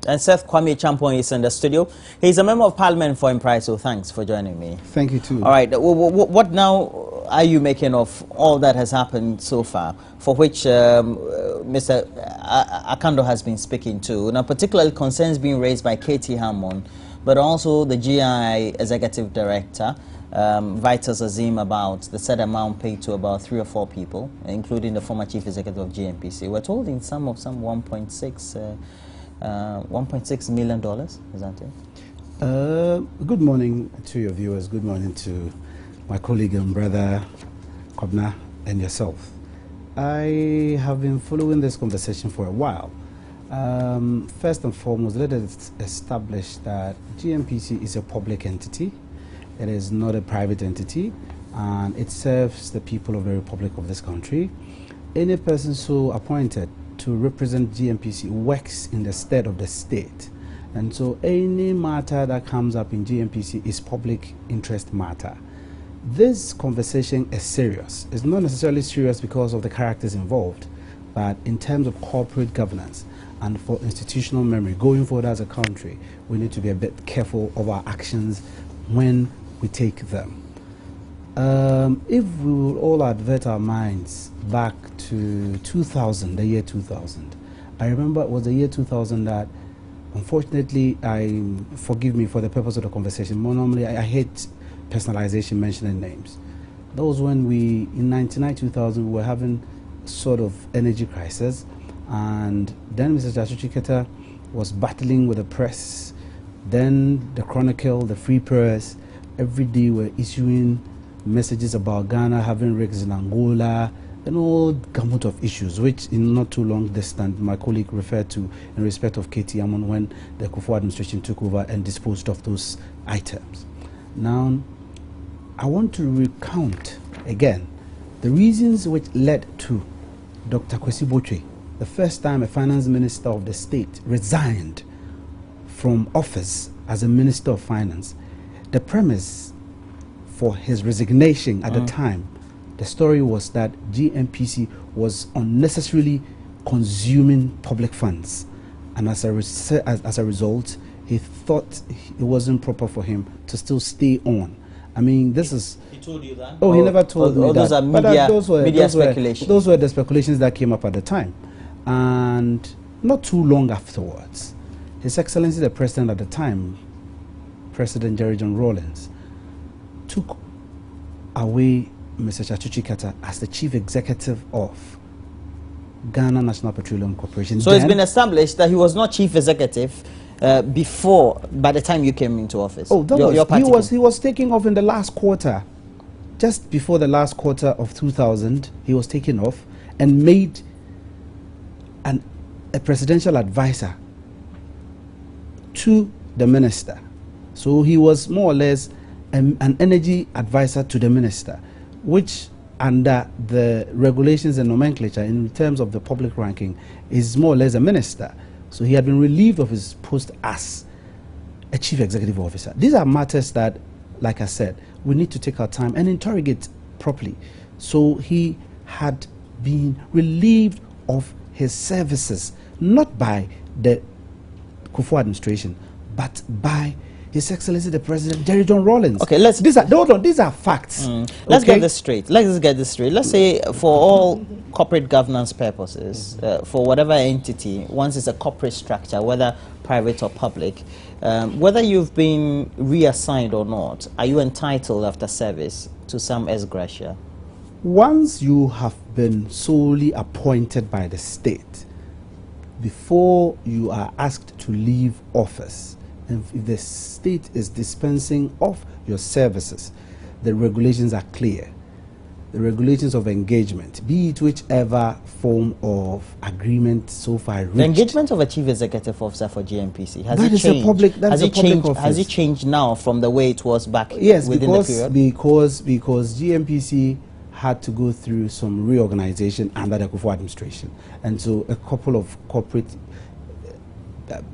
And Seth Kwame Champon is in the studio. He's a member of Parliament for Empire, so thanks for joining me. Thank you too. All right, what now are you making of all that has happened so far, for which Mr. Akando has been speaking to? Now, particularly concerns being raised by Katie Hammond, but also the GI Executive Director, Vitus Azim, about the said amount paid to about 3 or 4 people, including the former Chief Executive of GNPC. We're told in some $1.6 million, is that it? Good morning to your viewers. Good morning to my colleague and brother Kobna and yourself. I have been following this conversation for a while. First and foremost, let us establish that GNPC is a public entity. It is not a private entity, and it serves the people of the Republic of this country. Any person so appointed to represent GNPC works in the stead of the state. And so any matter that comes up in GNPC is public interest matter. This conversation is serious. It's not necessarily serious because of the characters involved, but in terms of corporate governance and for institutional memory, going forward as a country, we need to be a bit careful of our actions when we take them. If we will all advert our minds back to 2000, the year 2000, I remember it was the year 2000 that, unfortunately, forgive me for the purpose of the conversation, normally I hate personalization, mentioning names. That was when in 99, 2000, we were having sort of energy crisis, and then Mr. Jasuchi Keta was battling with the press, then the Chronicle, the Free Press. Every day we're issuing messages about Ghana having rigs in Angola and all gamut of issues, which in not too long distant my colleague referred to in respect of Katie Hammond when the Karpower administration took over and disposed of those items. Now, I want to recount again the reasons which led to Dr. Kwesi Botwe, the first time a finance minister of the state, resigned from office as a minister of finance. The premise for his resignation at the time, the story was that GNPC was unnecessarily consuming public funds, and as a result, he thought it wasn't proper for him to still stay on. I mean, this is... He told you that? Oh, he never told me that. Those are media speculations. Those were the speculations that came up at the time. And not too long afterwards, His Excellency the President at the time, President Jerry John Rawlings, took away Mr. Jasuchi Keta as the Chief Executive of Ghana National Petroleum Corporation. So it's been established that he was not Chief Executive by the time you came into office. Oh, he was taking off in the last quarter. Just before the last quarter of 2000, he was taking off and made a presidential advisor to the minister. So he was more or less an energy advisor to the minister, which under the regulations and nomenclature in terms of the public ranking is more or less a minister. So he had been relieved of his post as a chief executive officer. These are matters that, like I said, we need to take our time and interrogate properly. So he had been relieved of his services, not by the Karpower administration, but by His Excellency the President Jerry John Rawlings. Okay, these are facts. Let's get this straight. Let's say for all corporate governance purposes, for whatever entity, once it's a corporate structure, whether private or public, whether you've been reassigned or not, are you entitled after service to some ex gratia? Once you have been solely appointed by the state, before you are asked to leave office, and if the state is dispensing of your services, the regulations are clear. The regulations of engagement, be it whichever form of agreement so far reached. The engagement of a chief executive officer for GNPC, has it changed now from the way it was back within the period? Because GNPC had to go through some reorganization under the Karpower administration. And so a couple of corporate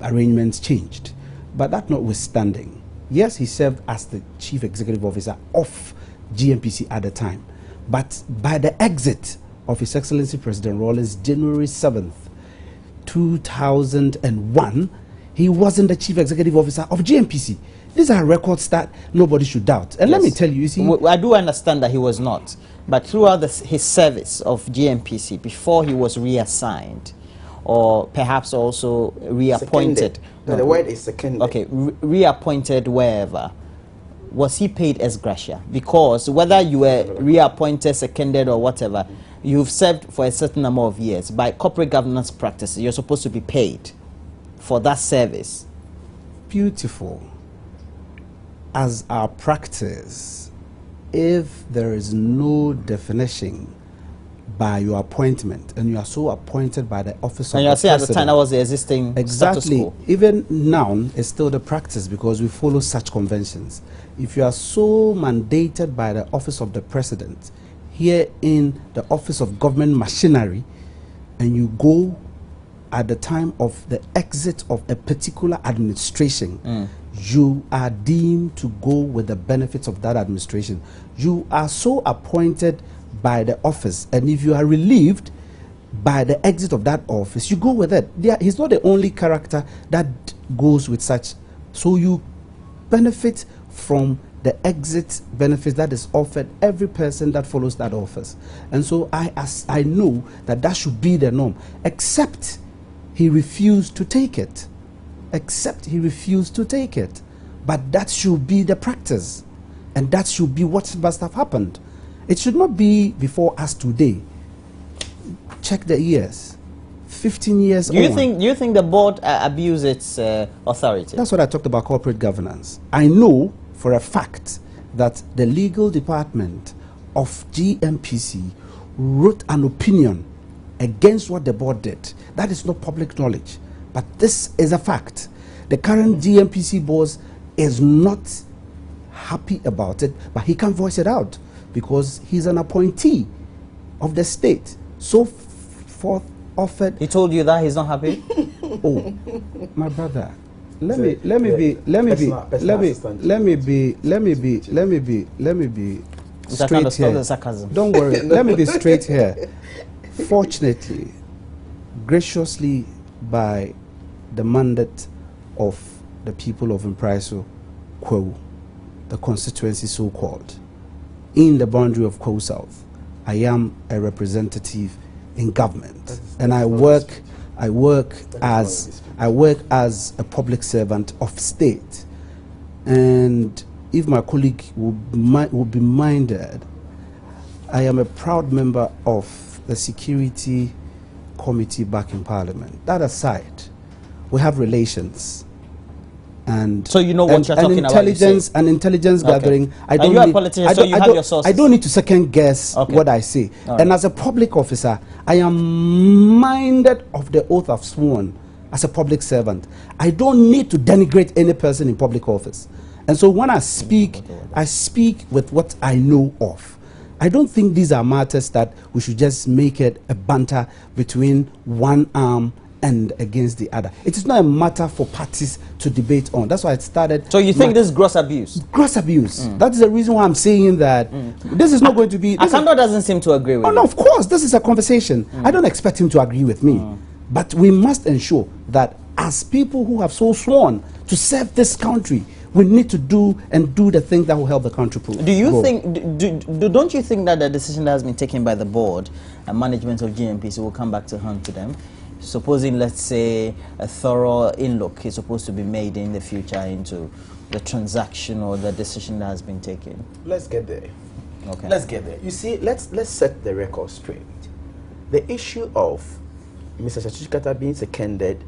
arrangements changed. But that notwithstanding, yes, he served as the chief executive officer of GNPC at the time. But by the exit of His Excellency President Rawlings, January 7th, 2001, He wasn't the chief executive officer of GNPC. These are records that nobody should doubt. And let me tell you, you see, I do understand that he was not, but throughout his service of GNPC, before he was reassigned, or perhaps also reappointed. No, the word is seconded. Okay, reappointed wherever. Was he paid ex gratia? Because whether you were reappointed, seconded, or whatever, you've served for a certain number of years. By corporate governance practices, you're supposed to be paid for that service. Beautiful. As our practice, if there is no definition by your appointment, and you are so appointed by the office of the president. And you're saying at the time that was the existing status quo. Even now, it's still the practice because we follow such conventions. If you are so mandated by the office of the president, here in the office of government machinery, and you go at the time of the exit of a particular administration, you are deemed to go with the benefits of that administration. You are so appointed by the office, and if you are relieved by the exit of that office, you go with it. He's not the only character that goes with such. So you benefit from the exit benefits that is offered every person that follows that office. And so I know that that should be the norm, except he refused to take it. Except he refused to take it. But that should be the practice, and that should be what must have happened. It should not be before us today. Check the years. 15 years do you think the board abused its authority? That's what I talked about, corporate governance. I know for a fact that the legal department of GNPC wrote an opinion against what the board did. That is not public knowledge, but this is a fact. The current GNPC boss is not happy about it, but he can't voice it out because he's an appointee of the state. So forth offered. He told you that he's not happy? Oh, my brother. Let me be straight here. Don't worry. Let me be straight here. Fortunately, graciously, by the mandate of the people of Impriso, Kwewu, the constituency so-called, in the boundary of Kwewu South, I am a representative in government, and I work as a public servant of state. And if my colleague would be minded, I am a proud member of the security committee back in Parliament. That aside, we have relations. And so you know what you're talking about. And intelligence gathering. And you're a politician, so you have your sources. I don't need to second guess what I say. And as a public officer, I am minded of the oath I've sworn as a public servant. I don't need to denigrate any person in public office. And so when I speak with what I know of. I don't think these are matters that we should just make it a banter between one arm and against the other. It is not a matter for parties to debate on. That's why it started. So you think this is gross abuse? Gross abuse. That is the reason why I'm saying that this is not going to be... Akando doesn't seem to agree with you. No, of course. This is a conversation. I don't expect him to agree with me. But we must ensure that as people who have so sworn to serve this country, we need to do the thing that will help the country grow. Do you think, don't you think that the decision that has been taken by the board and management of GNPC will come back to haunt to them? Supposing, let's say, a thorough in-look is supposed to be made in the future into the transaction or the decision that has been taken. Let's get there. Okay. Let's get there. You see, let's set the record straight. The issue of Mr. Shachikata being seconded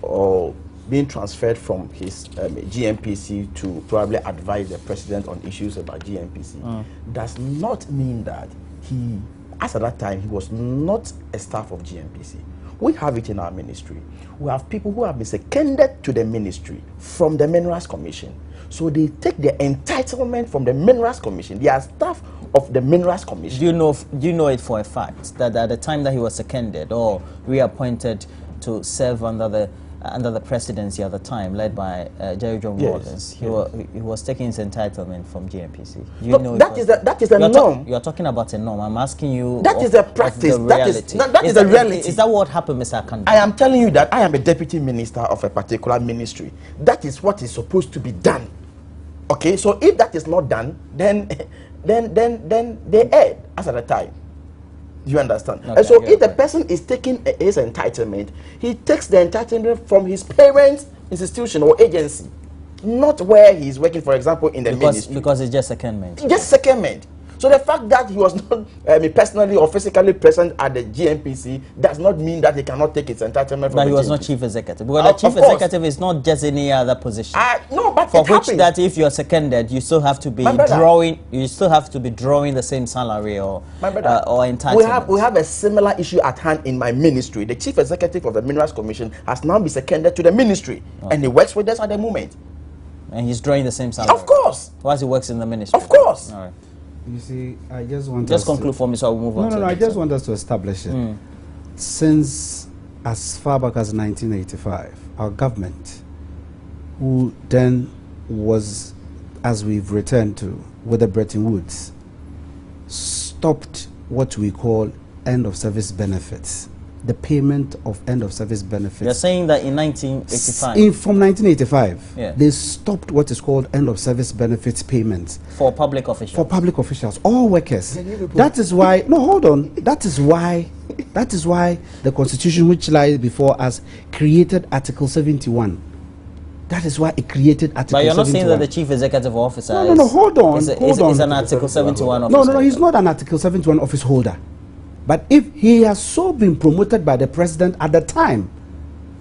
or being transferred from his GNPC to probably advise the president on issues about GNPC does not mean that he, as at that time, he was not a staff of GNPC. We have it in our ministry. We have people who have been seconded to the ministry from the Minerals Commission. So they take their entitlement from the Minerals Commission. They are staff of the Minerals Commission. Do you know it for a fact that at the time that he was seconded or reappointed to serve under the under the presidency at the time, led by Jerry John Rawlings, he was taking his entitlement from GNPC. You know that is a norm. You're talking about a norm. I'm asking you. That is a practice. That is a reality. Is that what happened, Mr. Akando? I am telling you that I am a deputy minister of a particular ministry. That is what is supposed to be done. Okay, so if that is not done, then they erred as at the time. Do you understand? Okay, and so if the person is taking his entitlement, he takes the entitlement from his parents' institution or agency, not where he is working, for example, in the ministry. Because it's just secondment. Just secondment. So the fact that he was not personally or physically present at the GNPC does not mean that he cannot take his entitlement from but he was GNPC. Not chief executive. Because the chief executive is not just any other position. No, but for which that if you're seconded, you still have to be drawing. You still have to be drawing the same salary or entitlement. We have a similar issue at hand in my ministry. The chief executive of the Minerals Commission has now been seconded to the ministry, and he works with us at the moment. And he's drawing the same salary. Of course. Whilst he works in the ministry. Of course. All right. You see, I just want just conclude for me, so I'll move on. No, I just want us to establish it. Since as far back as 1985, our government, who then was, as we've returned to, with the Bretton Woods, stopped what we call end of service benefits. The payment of end of service benefits. You're saying that in 1985? From 1985, they stopped what is called end of service benefits payments. For public officials? For public officials, all workers. That is why, no, hold on. That is why the Constitution which lies before us created Article 71. That is why it created Article 71. But you're not saying that the chief executive officer No, hold on. Is an Article 71 officer? No, he's not an Article 71 office holder. But if he has so been promoted by the president at the time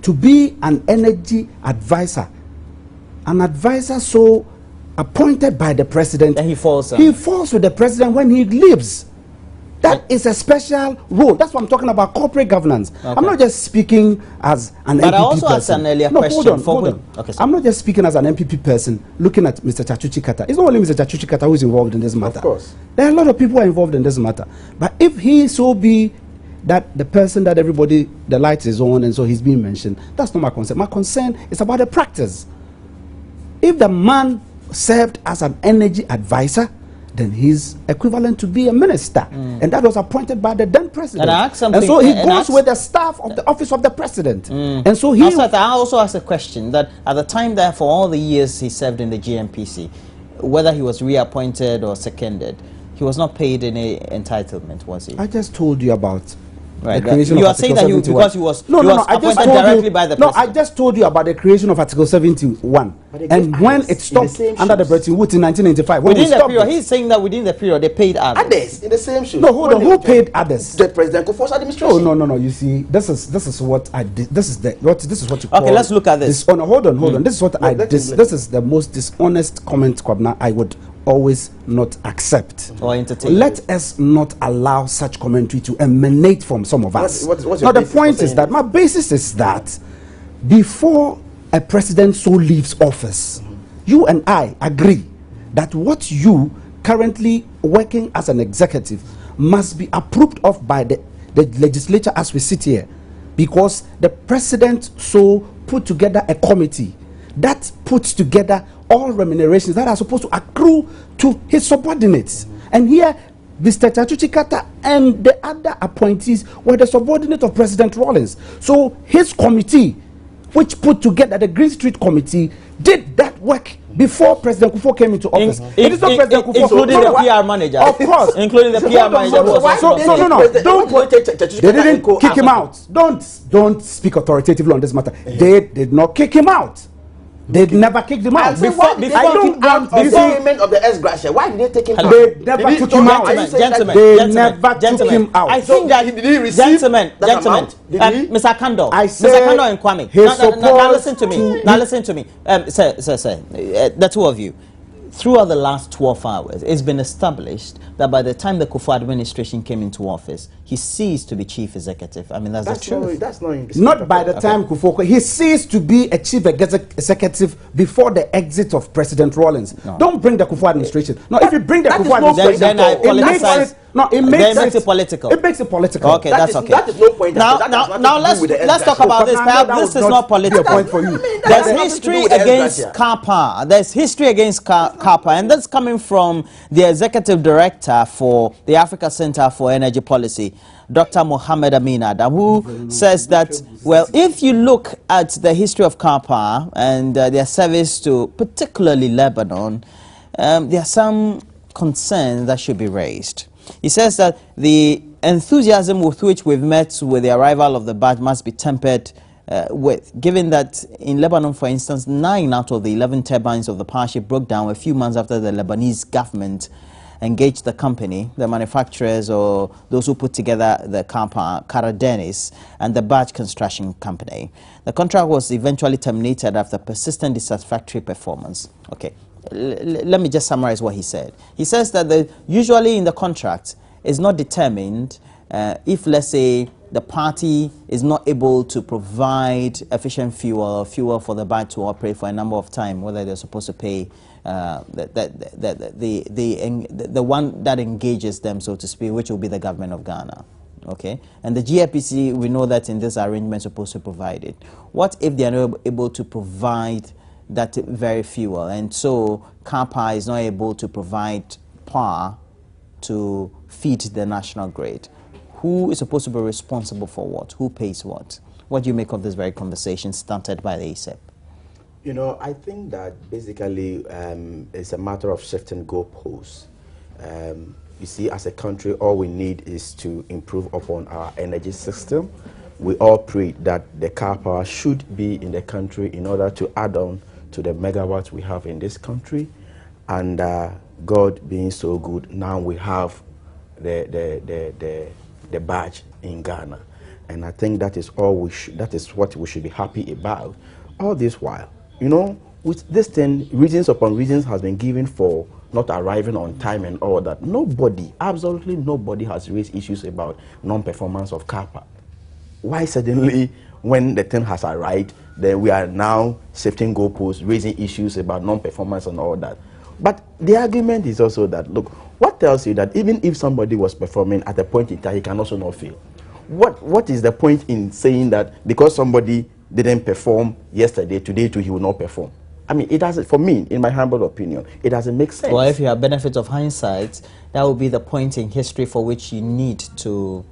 to be an energy advisor, an advisor so appointed by the president, then he falls with the president when he leaves. That is a special role. That's what I'm talking about, corporate governance. Okay. I'm not just speaking as an MPP person. But I also asked an earlier question. Hold on. Okay, I'm not just speaking as an MPP person looking at Mr. Chachuchi Kata. It's not only Mr. Chachuchi Kata who is involved in this matter. Of course. There are a lot of people who are involved in this matter. But if he so be that the person that everybody, the light is on and so he's being mentioned, that's not my concern. My concern is about the practice. If the man served as an energy advisor, then he's equivalent to be a minister, and that was appointed by the then president. And so he goes with the staff of the office of the president. And so he. I also asked a question that at the time that for all the years he served in the GNPC, whether he was reappointed or seconded, he was not paid any entitlement, was he? I just told you about. Right, you are saying that because he was appointed directly by the president. No, I just told you about the creation of Article 71. And when it stopped under the Bretton Woods in 1995. Within the period, he's saying that within the period they paid others. Others in the same shoes. No, hold on. Who paid others? The President Kufuor's administration. Oh, no. You see, this is what I did. This is what you call. Okay, let's look at this. Hold on. This is what I did. This is the most dishonest comment, Kwabna, I would always not accept or entertain. Let us not allow such commentary to emanate from some of us. What's now the point is that my basis is that before a president so leaves office, you and I agree that what you currently working as an executive must be approved of by the legislature as we sit here, because the president so put together a committee that puts together all remunerations that are supposed to accrue to his subordinates. And here, Mr. Chachuchi Kata and the other appointees were the subordinate of President Rawlings. So his committee, which put together the Green Street Committee, did that work before President Kufuor came into office. It is not President Kufuor, including the PR manager. Of course, including the PR manager. They didn't kick him out. Don't speak authoritatively on this matter. They did not kick him out. They never kicked him out. Before the payment of the ex-gratia, why did they take him out? They never took him out. They never took him out. I think that did he receive gentlemen, Mr. Akando, Mr. Akando and Kwame. Now listen to me. Now listen to me, sir. The two of you. Throughout the last 12 hours, it's been established that by the time the Kufuor administration came into office, he ceased to be chief executive. I mean, that's the truth. That's not by the time Kufuor. He ceased to be a chief executive before the exit of President Rawlings. No. Don't bring the Kufuor administration. No, if you bring the Kufuor administration, then I politicize. No, it makes Then it sense. makes it political. It makes it political. Okay, that's okay. That is no point. Now, That has nothing now to do with the let's talk about this. Perhaps this is not political. Be a point for you. There's nothing to history do with the against Gracia. Karpower. There's history against Karpower, and that's coming from the executive director for the Africa Center for Energy Policy, Dr. Mohammed Amin Adam, who says that, well, if you look at the history of Karpower and their service to particularly Lebanon, there are some concerns that should be raised. He says that the enthusiasm with which we've met with the arrival of the badge must be tempered given that in Lebanon, for instance, 9 out of the 11 turbines of the power ship broke down a few months after the Lebanese government engaged the company, the manufacturers or those who put together the Karpower, Karadenis, and the badge construction company. The contract was eventually terminated after persistent dissatisfactory performance. Okay. Let me just summarize what he said. He says that usually in the contract is not determined if, let's say, the party is not able to provide efficient fuel for the badge to operate for a number of time, whether they're supposed to pay the one that engages them, so to speak, which will be the government of Ghana. Okay, and the GNPC, we know that in this arrangement is supposed to provide it. What if they are not able to provide that very fuel, and so Karpower is not able to provide power to feed the national grid? Who is supposed to be responsible for what? Who pays what? What do you make of this very conversation started by the ASEP? You know, I think that basically it's a matter of shifting goalposts. You see, as a country, all we need is to improve upon our energy system. We all pray that the Karpower should be in the country in order to add on to the megawatts we have in this country, and God being so good, now we have the badge in Ghana, and I think that is all that is what we should be happy about. All this while, you know, with this thing, reasons upon reasons has been given for not arriving on time and all that. Nobody, absolutely nobody, has raised issues about non-performance of Karpower. Why suddenly, when the thing has arrived, then we are now shifting goalposts, raising issues about non-performance and all that? But the argument is also that, look, what tells you that even if somebody was performing at a point in time, he can also not fail? What is the point in saying that because somebody didn't perform yesterday, today too he will not perform? I mean, it doesn't, for me, in my humble opinion, it doesn't make sense. Well, if you have benefit of hindsight, that would be the point in history for which you need to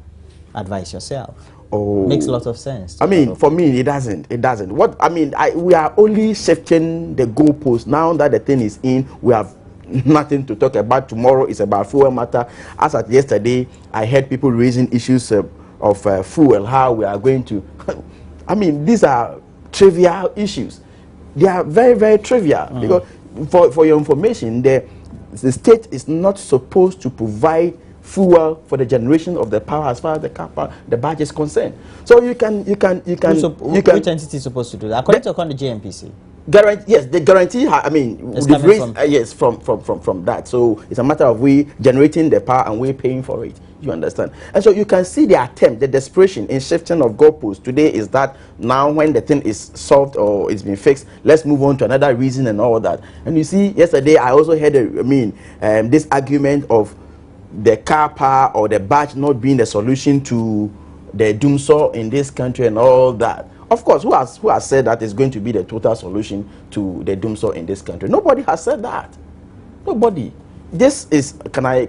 advise yourself. Oh, makes a lot of sense. I mean, for me, it doesn't. It doesn't. What I mean, we are only shifting the goalpost now that the thing is in. We have nothing to talk about. Tomorrow is about fuel matter. As at yesterday, I heard people raising issues of fuel. How we are going to? I mean, these are trivial issues. They are very, very trivial because, for your information, the state is not supposed to provide fuel for the generation of the power as far as the badge is concerned. So you can. Which entity is supposed to do that? According to GNPC. Yes, the guarantee. I mean, they've raised, yes, from that. So it's a matter of we generating the power and we paying for it. You understand? And so you can see the attempt, the desperation in shifting of goalposts. Today is that now when the thing is solved or it's been fixed, let's move on to another reason and all that. And you see, yesterday I also heard, this argument of the Karpower or the badge not being the solution to the doomsaw in this country and all that. Of course, who has said that is going to be the total solution to the doomsaw in this country? Nobody has said that. Nobody. This is, can I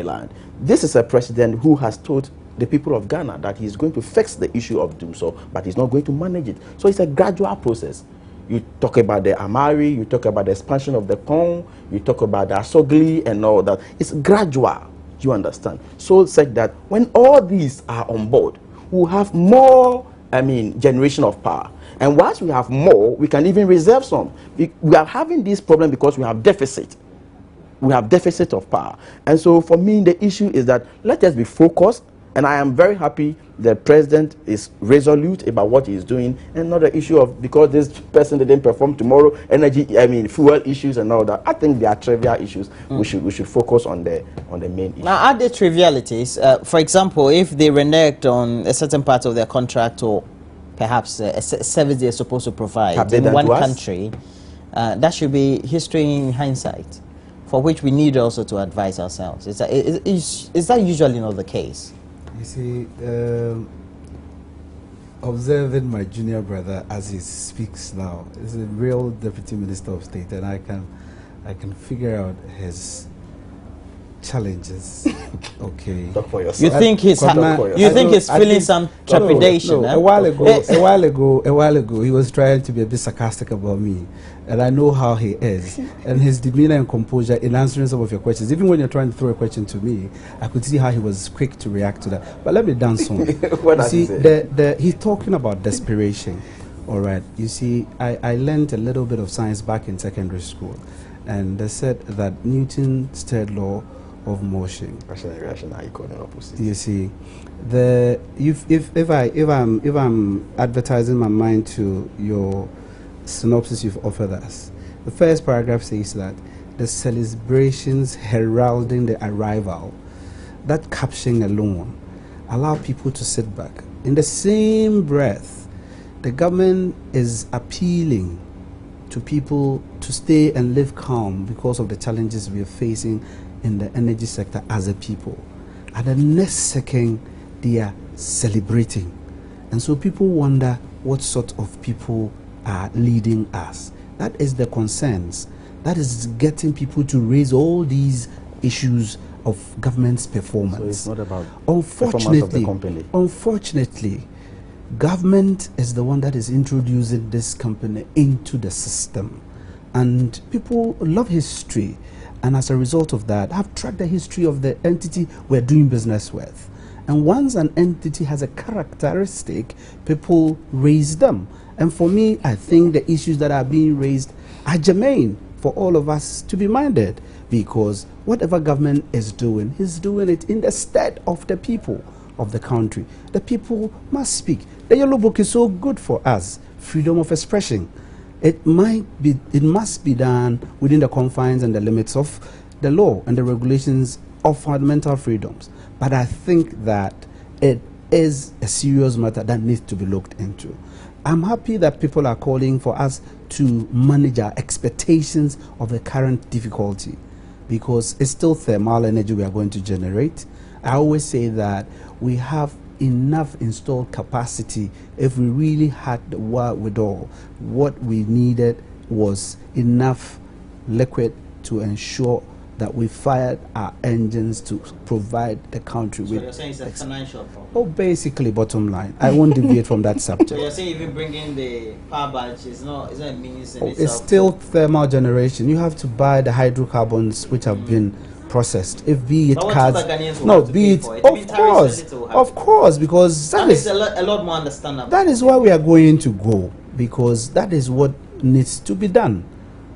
land? This is a president who has told the people of Ghana that he's going to fix the issue of doomsaw, but he's not going to manage it. So it's a gradual process. You talk about the Amari, you talk about the expansion of the Kong, you talk about the Asogli and all that. It's gradual. You understand? So said that when all these are on board, we'll have more, generation of power. And once we have more, we can even reserve some. We are having this problem because we have deficit. We have deficit of power. And so for me, the issue is that let us be focused. And I am very happy the president is resolute about what he is doing, and not the issue of because this person didn't perform tomorrow, fuel issues and all that. I think they are trivial issues. We should focus on the main issue. Now, are there trivialities? For example, if they reneged on a certain part of their contract, or perhaps a service they are supposed to provide in one country, that should be history in hindsight. for which we need also to advise ourselves. Is that usually not the case? You see, observing my junior brother as he speaks now, is a real Deputy Minister of State, and I can figure out his challenges. Okay. Talk for yourself. You think he's feeling some trepidation? No. Eh? A while ago, he was trying to be a bit sarcastic about me, and I know how he is, and his demeanor and composure in answering some of your questions. Even when you're trying to throw a question to me, I could see how he was quick to react to that. But let me dance on. What does he say? He's talking about desperation. All right. You see, I learned a little bit of science back in secondary school, and they said that Newton's third law of motion. You see, if I'm advertising my mind to your synopsis you've offered us, the first paragraph says that the celebrations heralding the arrival, that caption alone allow people to sit back. In the same breath, the government is appealing to people to stay and live calm because of the challenges we are facing in the energy sector as a people. At the next second, they are celebrating. And so people wonder what sort of people are leading us. That is the concerns. That is getting people to raise all these issues of government's performance. So it's not about performance of the company. Unfortunately, government is the one that is introducing this company into the system. And people love history. And as a result of that, have tracked the history of the entity we're doing business with. And once an entity has a characteristic, people raise them. And for me, I think the issues that are being raised are germane for all of us to be minded, because whatever government is doing, he's doing it in the stead of the people of the country. The people must speak. The Yellow Book is so good for us, freedom of expression. It must be done within the confines and the limits of the law and the regulations of fundamental freedoms. But I think that it is a serious matter that needs to be looked into. I'm happy that people are calling for us to manage our expectations of the current difficulty, because it's still thermal energy we are going to generate. I always say that we have enough installed capacity if we really had the wherewithal. What we needed was enough liquid to ensure that we fired our engines to provide the country with. So you're saying it's a financial problem? Oh, basically, bottom line. I won't deviate from that subject. So you're saying even bringing the power badge is not a means in itself? It's still thermal generation. You have to buy the hydrocarbons which have been processed. If be it cars, no, be it, of course, because that is a lot more understandable. That is why we are going to go, because that is what needs to be done.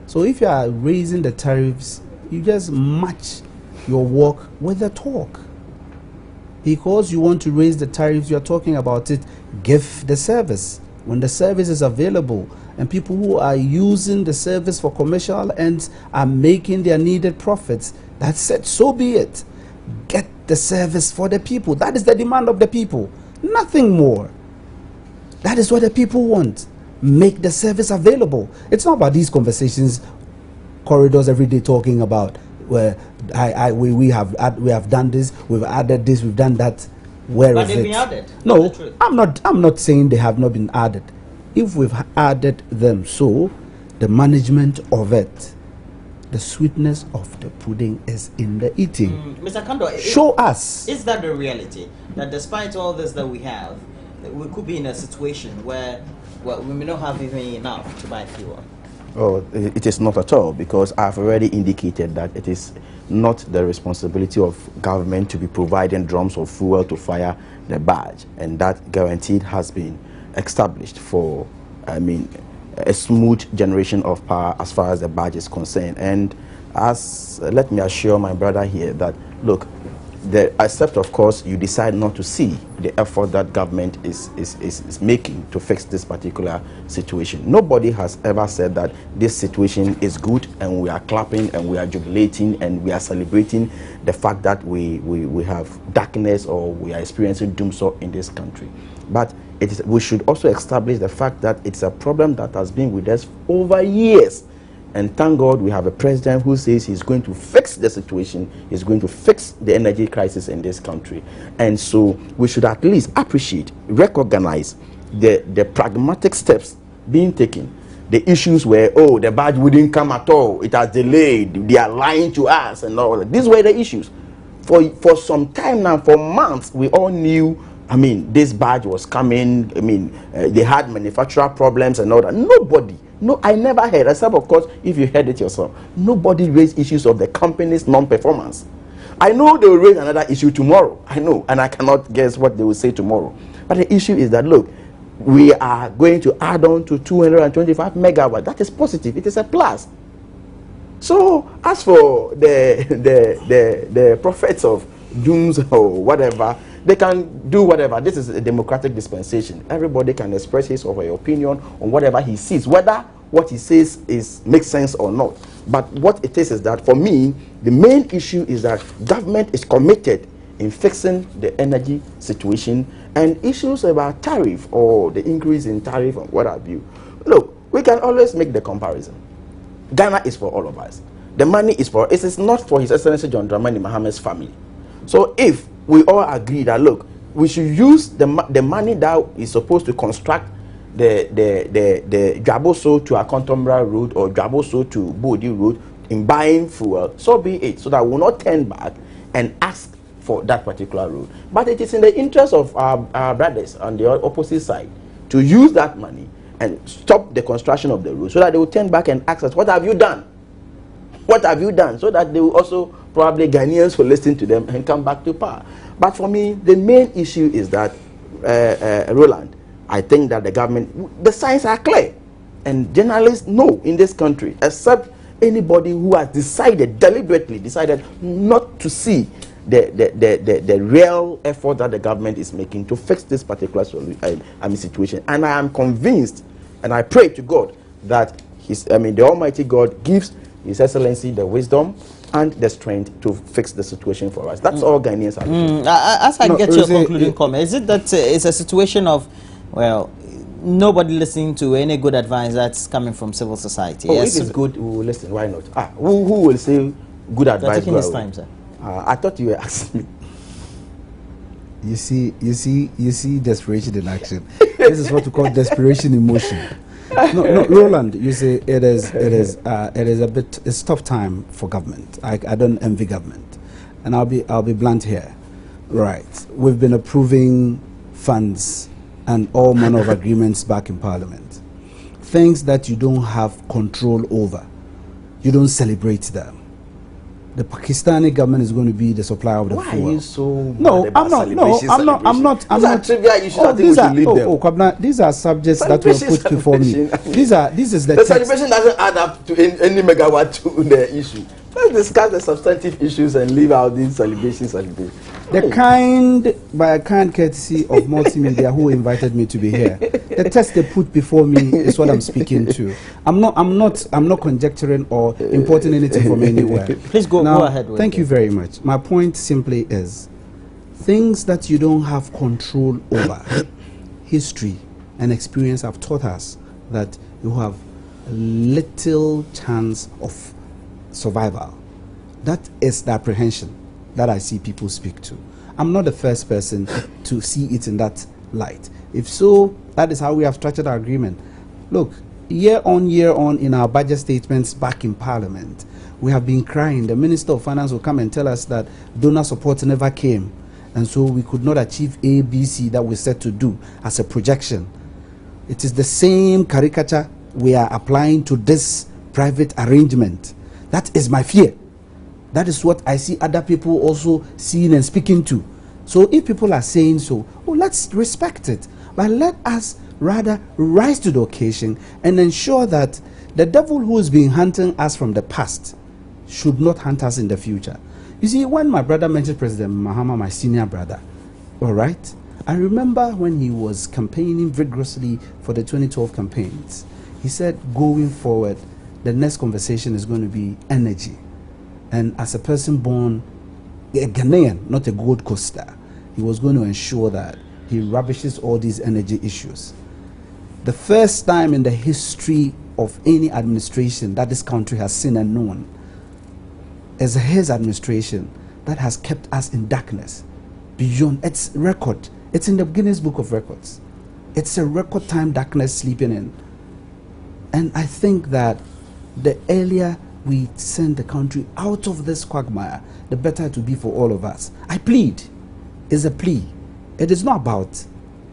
So if you are raising the tariffs, you just match your walk with the talk. Because you want to raise the tariffs, you are talking about it, give the service. When the service is available and people who are using the service for commercial ends are making their needed profits, that's it, so be it. Get the service for the people. That is the demand of the people, nothing more. That is what the people want. Make the service available. It's not about these conversations, corridors every day talking about where we have done this, we've added this, we've done that. Where but is they've it? been added. No, I'm not saying they have not been added. If we've added them, so the management of it, the sweetness of the pudding is in the eating. Mr. Kando, show us. Is that the reality? That despite all this that we have, we could be in a situation where we may not have even enough to buy fuel? Oh, it is not at all, because I've already indicated that it is not the responsibility of government to be providing drums of fuel to fire the barge, and that guaranteed has been established for, a smooth generation of power as far as the barge is concerned. And let me assure my brother here that, look, except of course you decide not to see the effort that government is making to fix this particular situation. Nobody has ever said that this situation is good and we are clapping and we are jubilating and we are celebrating the fact that we have darkness or we are experiencing doomsday in this country. But we should also establish the fact that it's a problem that has been with us over years. And thank God we have a president who says he's going to fix the situation, he's going to fix the energy crisis in this country. And so we should at least appreciate, recognize the pragmatic steps being taken. The issues where, oh, the badge wouldn't come at all, it has delayed, they are lying to us and all that. These were the issues. For some time now, for months, we all knew, I mean, this badge was coming. I mean, they had manufacturer problems and all that. Nobody, no, I never heard, except of course, if you heard it yourself, nobody raised issues of the company's non-performance. I know they will raise another issue tomorrow. I know, and I cannot guess what they will say tomorrow. But the issue is that, look, we are going to add on to 225 megawatts. That is positive. It is a plus. So, as for the prophets of dooms or whatever, they can do whatever. This is a democratic dispensation. Everybody can express his or her opinion on whatever he sees, whether what he says makes sense or not. But what it is that, for me, the main issue is that government is committed in fixing the energy situation, and issues about tariff or the increase in tariff and what have you. Look, we can always make the comparison. Ghana is for all of us. The money is for, it is not for His Excellency John Dramani Mahama's family. So if we all agree that, look, we should use the money that is supposed to construct the Dwaboso to Akontombra Road or Dwaboso to Bodi Road in buying fuel, so be it, so that we will not turn back and ask for that particular road. But it is in the interest of our brothers on the opposite side to use that money and stop the construction of the road, so that they will turn back and ask us, what have you done? What have you done? So that they will also, probably Ghanaians will listen to them and come back to power. But for me, the main issue is that, Roland, I think that the government, the signs are clear. And journalists know in this country, except anybody who has deliberately decided not to see the real effort that the government is making to fix this particular situation. And I am convinced, and I pray to God that the Almighty God gives His Excellency the wisdom and the strength to fix the situation for us. That's all Ghanaians are looking for. As I get your concluding comment, is it that it's a situation of, well, nobody listening to any good advice that's coming from civil society? Oh, yes, if it's good, we will listen. Why not? Who will say good advice? Taking his time, sir. I thought you were asking me. You see desperation in action. This is what we call desperation in motion. No, Roland, you say it's tough time for government. I don't envy government, and I'll be blunt here. Right, we've been approving funds and all manner of agreements back in Parliament. Things that you don't have control over, you don't celebrate them. The Pakistani government is going to be the supplier of the fuel. Why are you so No, I'm not. No, I'm not. I'm not. I'm not. These are subjects that were put before me. This is the text. Celebration doesn't add up to any megawatt to the issue. Let's discuss the substantive issues and leave out these celebrations. The kind, by a kind courtesy of multimedia who invited me to be here, the text they put before me is what I'm speaking to. I'm not conjecturing or importing anything from anywhere. Please go ahead. Thank you very much. My point simply is, things that you don't have control over, history and experience have taught us that you have little chance of survival. That is the apprehension that I see people speak to. I'm not the first person to see it in that light. If so, that is how we have structured our agreement. Look, year on in our budget statements back in Parliament, we have been crying. The Minister of Finance will come and tell us that donor support never came, and so we could not achieve A, B, C that we set to do as a projection. It is the same caricature we are applying to this private arrangement. That is my fear. That is what I see other people also seeing and speaking to. So if people are saying so, let's respect it. But let us rather rise to the occasion and ensure that the devil who has been hunting us from the past should not hunt us in the future. You see, when my brother mentioned President Mahama, my senior brother, all right, I remember when he was campaigning vigorously for the 2012 campaigns, he said, going forward, the next conversation is going to be energy. And as a person born a Ghanaian, not a Gold Coaster, he was going to ensure that he rubbishes all these energy issues. The first time in the history of any administration that this country has seen and known is his administration that has kept us in darkness beyond its record. It's in the Guinness Book of Records. It's a record time darkness sleeping in. And I think that the earlier we send the country out of this quagmire, the better it will be for all of us. I plead. It's a plea. It is not about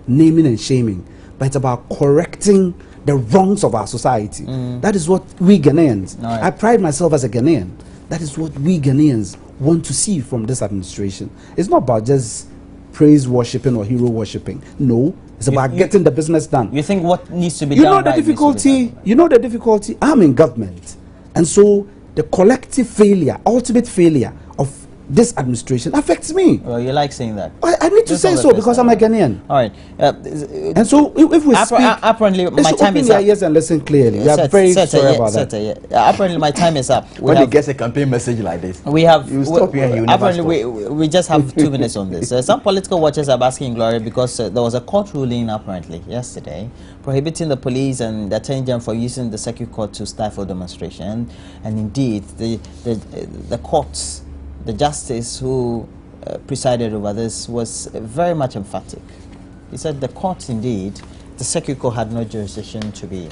naming and shaming, but it's about correcting the wrongs of our society. That is what we Ghanaians, right. I pride myself as a Ghanaian, that is what we Ghanaians want to see from this administration. It's not about just praise worshipping or hero worshipping. No, it's about getting the business done. You think what needs to be You done? know the difficulty. You know the difficulty. I'm in government, and so the collective failure, ultimate failure of this administration affects me. Well, you like saying that. I need to say so because I'm a Ghanaian. All right. And so if we speak, apparently my time is your up. ears and listen clearly. We are very sorry about that. Apparently my time is up. When he gets a campaign message like this, we have. You stop here. You never apparently stop. we just have 2 minutes on this. Some political watchers are asking Gloria because there was a court ruling apparently yesterday prohibiting the police and the attorney general for using the circuit court to stifle demonstration. And indeed, the courts. The justice who presided over this was very much emphatic. He said the court, indeed, the circuit court had no jurisdiction to be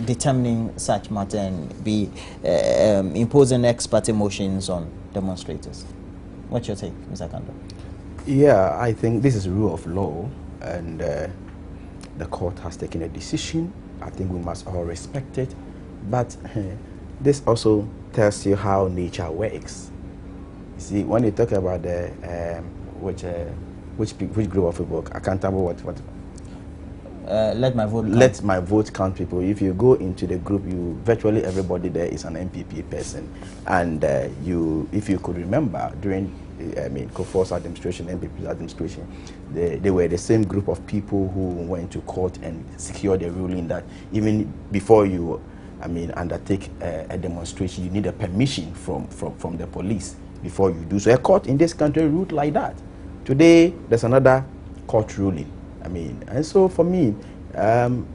determining such matter and be imposing ex parte motions on demonstrators. What's your take, Mr. Kando? Yeah, I think this is rule of law, and the court has taken a decision. I think we must all respect it. But this also tells you how nature works. You see, when you talk about the which group of people, accountable what let my vote count. Let my vote count people. If you go into the group, virtually everybody there is an MPP person, and if you could remember during Kofor's administration, MPP's administration, they were the same group of people who went to court and secured a ruling that even before you undertake a demonstration, you need a permission from the police before you do so. A court in this country ruled like that. Today, there's another court ruling. And so for me,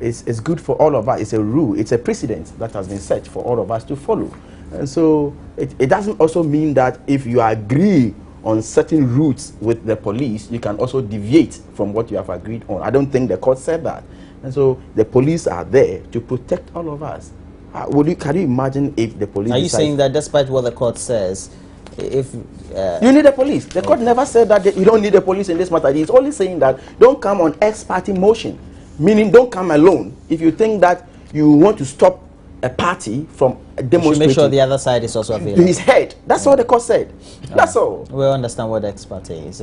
it's good for all of us. It's a rule, it's a precedent that has been set for all of us to follow. And so it doesn't also mean that if you agree on certain routes with the police, you can also deviate from what you have agreed on. I don't think the court said that. And so the police are there to protect all of us. Can you imagine if the police... Are you saying that despite what the court says, if you need a police? The court never said that you don't need a police in this matter. It's only saying that don't come on ex parte motion, meaning don't come alone. If you think that you want to stop a party from demonstrating, make sure the other side is also available. His head. That's what the court said. That's all. We understand what ex parte is.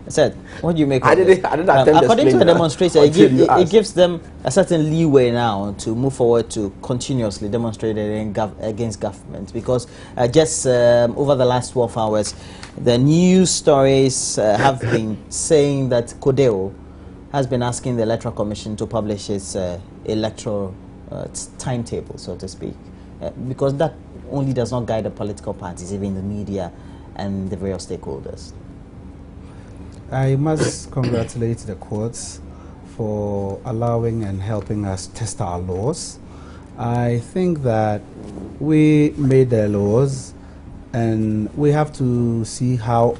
Said, what do you make of I didn't according to the demonstrator, it gives them a certain leeway now to move forward to continuously demonstrate against government, because just over the last 12 hours, the news stories have been saying that Kodeo has been asking the Electoral Commission to publish its electoral timetable, so to speak, because that only does not guide the political parties, even the media and the various stakeholders. I must congratulate the courts for allowing and helping us test our laws. I think that we made the laws and we have to see how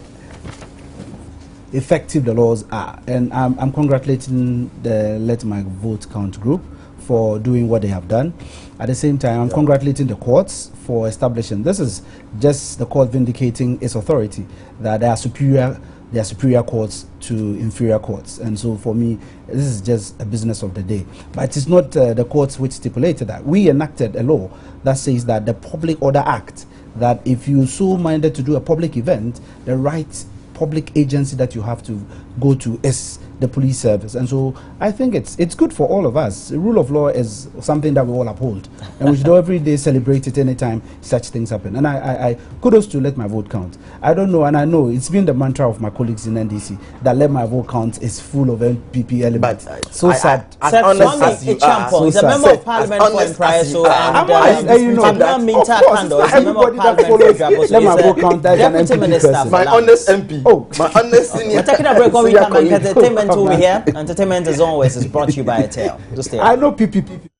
effective the laws are. And I'm congratulating the Let My Vote Count group for doing what they have done. At the same time, I'm congratulating the courts for establishing. This is just the court vindicating its authority, that they are superior courts to inferior courts. And so for me, this is just a business of the day. But it is not the courts which stipulated that. We enacted a law that says that the Public Order Act, that if you so minded to do a public event, the right public agency that you have to go to is the police service. And so I think it's good for all of us. The rule of law is something that we all uphold, and we should every day celebrate it anytime such things happen. And I kudos to Let My Vote Count. I don't know, and I know it's been the mantra of my colleagues in NDC that Let My Vote Count is full of NPP elements. So sad. As honest as you are, he's a member of parliament for Impriso, everybody that follows Let My Vote Count, that's an NPP person. My honest MP. Oh, my honest senior. We're taking a break when we come back. Entertainment until we hear, entertainment as always is brought to you by a tale. Just stay. I know PPP.